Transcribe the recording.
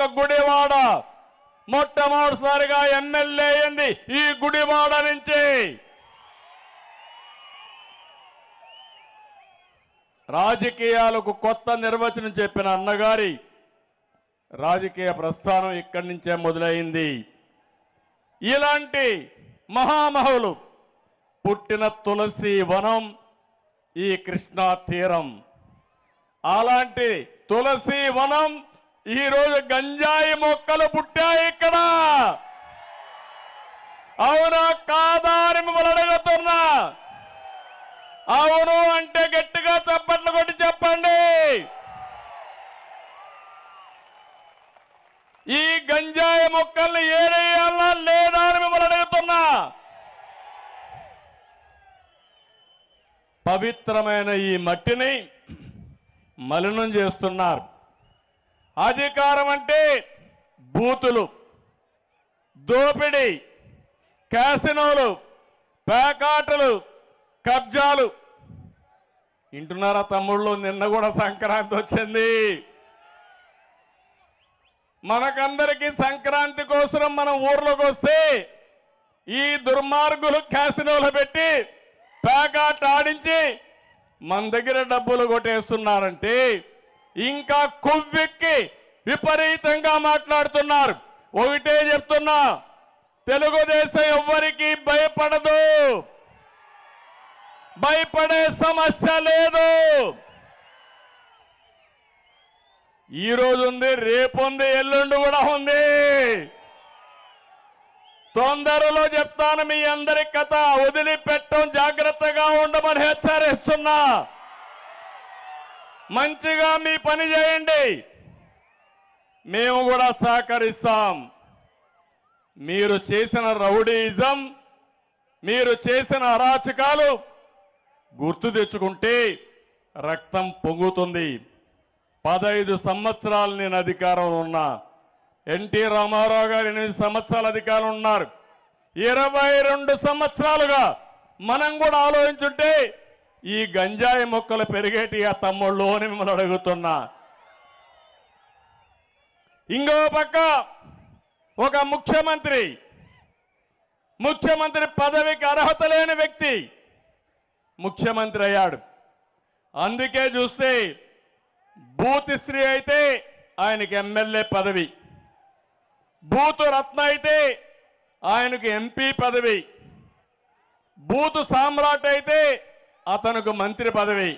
ఒక గుడివాడ మొట్టమొదటిసారిగా ఎమ్మెల్యే అయింది ఈ గుడివాడ నుంచి. రాజకీయాలకు కొత్త నిర్వచనం చెప్పిన అన్నగారి రాజకీయ ప్రస్థానం ఇక్కడి నుంచే మొదలైంది. ఇలాంటి మహామహులు పుట్టిన తులసి వనం ఈ కృష్ణా తీరం. అలాంటి తులసి వనం ఈరోజు గంజాయి మొక్కలు పుట్టాయి ఇక్కడ. అవునా కాదా అని మిమ్మల్ని అడుగుతున్నా. అవును అంటే గట్టిగా చప్పట్లు కొట్టి చెప్పండి. ఈ గంజాయి మొక్కల్ని ఏరేయాలా లేదా అని మిమ్మల్ని అడుగుతున్నా. పవిత్రమైన ఈ మట్టిని మలినం చేస్తున్నారు. అధికారం అంటే బూతులు, దోపిడీ, క్యాసినోలు, పేకాటలు, కబ్జాలు. వింటున్నారా తమ్ముళ్ళు? నిన్న కూడా సంక్రాంతి వచ్చింది. మనకందరికీ సంక్రాంతి కోసం మనం ఊర్లోకి వస్తే ఈ దుర్మార్గులు క్యాసినోలు పెట్టి పేకాట ఆడించి మన దగ్గర డబ్బులు కొట్టేస్తున్నారంటే ఇంకా కొవ్వెక్కి విపరీతంగా మాట్లాడుతున్నారు. ఒకటే చెప్తున్నా, తెలుగుదేశం ఎవ్వరికీ భయపడదు, భయపడే సమస్య లేదు. ఈ రోజు ఉంది, రేపు ఉంది, ఎల్లుండి కూడా ఉంది. తొందరలో చెప్తాను మీ అందరి కథ. వదిలిపెట్టం, జాగ్రత్తగా ఉండమని హెచ్చరిస్తున్నా. మంచిగా మీ పని చేయండి, మేము కూడా సహకరిస్తాం. మీరు చేసిన రౌడీయిజం, మీరు చేసిన అరాచకాలు గుర్తు తెచ్చుకుంటే రక్తం పొంగుతుంది. 15 సంవత్సరాలు నేను అధికారంలో ఉన్నా. ఎన్టీ రామారావు గారు 8 సంవత్సరాల అధికారం ఉన్నారు. 22 సంవత్సరాలుగా మనం కూడా ఆలోచించుంటే ఈ గంజాయి మొక్కలు పెరిగేటి ఆ తమ్ముళ్ళు అని మిమ్మల్ని అడుగుతున్నా. ఇంకో పక్క ఒక ముఖ్యమంత్రి పదవికి అర్హత లేని వ్యక్తి ముఖ్యమంత్రి అయ్యాడు. అందుకే చూస్తే బూత్ శ్రీ అయితే ఆయనకి ఎమ్మెల్యే పదవి, బూతు రత్న అయితే ఆయనకు ఎంపీ పదవి, బూతు సామ్రాట్ అయితే అతనికి మంత్రి పదవి.